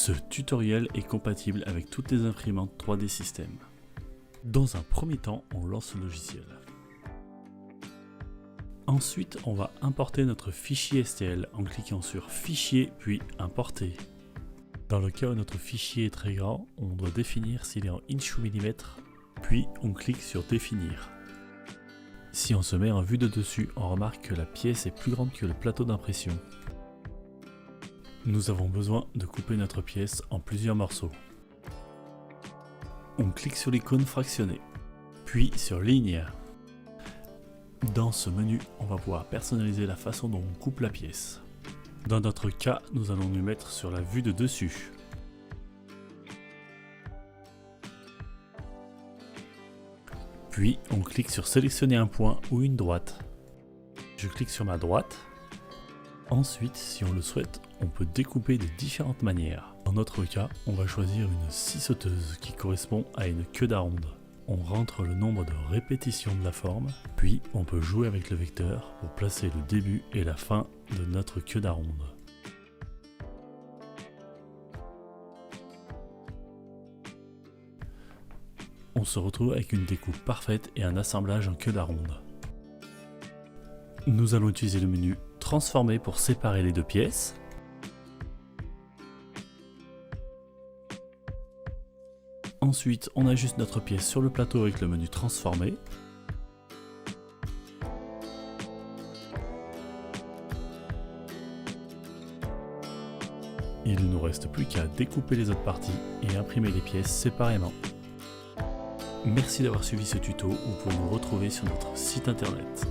Ce tutoriel est compatible avec toutes les imprimantes 3D System. Dans un premier temps, on lance le logiciel. Ensuite, on va importer notre fichier STL en cliquant sur Fichier puis Importer. Dans le cas où notre fichier est très grand, on doit définir s'il est en inch ou millimètres, puis on clique sur Définir. Si on se met en vue de dessus, on remarque que la pièce est plus grande que le plateau d'impression. Nous avons besoin de couper notre pièce en plusieurs morceaux. On clique sur l'icône fractionnée, puis sur Ligne. Dans ce menu, on va pouvoir personnaliser la façon dont on coupe la pièce. Dans notre cas, nous allons nous mettre sur la vue de dessus. Puis, on clique sur sélectionner un point ou une droite. Je clique sur ma droite. Ensuite, si on le souhaite, on peut découper de différentes manières. Dans notre cas, on va choisir une scie sauteuse qui correspond à une queue d'aronde. On rentre le nombre de répétitions de la forme, puis on peut jouer avec le vecteur pour placer le début et la fin de notre queue d'aronde. On se retrouve avec une découpe parfaite et un assemblage en queue d'aronde. Nous allons utiliser le menu Transformer pour séparer les deux pièces. Ensuite, on ajuste notre pièce sur le plateau avec le menu Transformer. Il ne nous reste plus qu'à découper les autres parties et imprimer les pièces séparément. Merci d'avoir suivi ce tuto, vous pouvez nous retrouver sur notre site internet.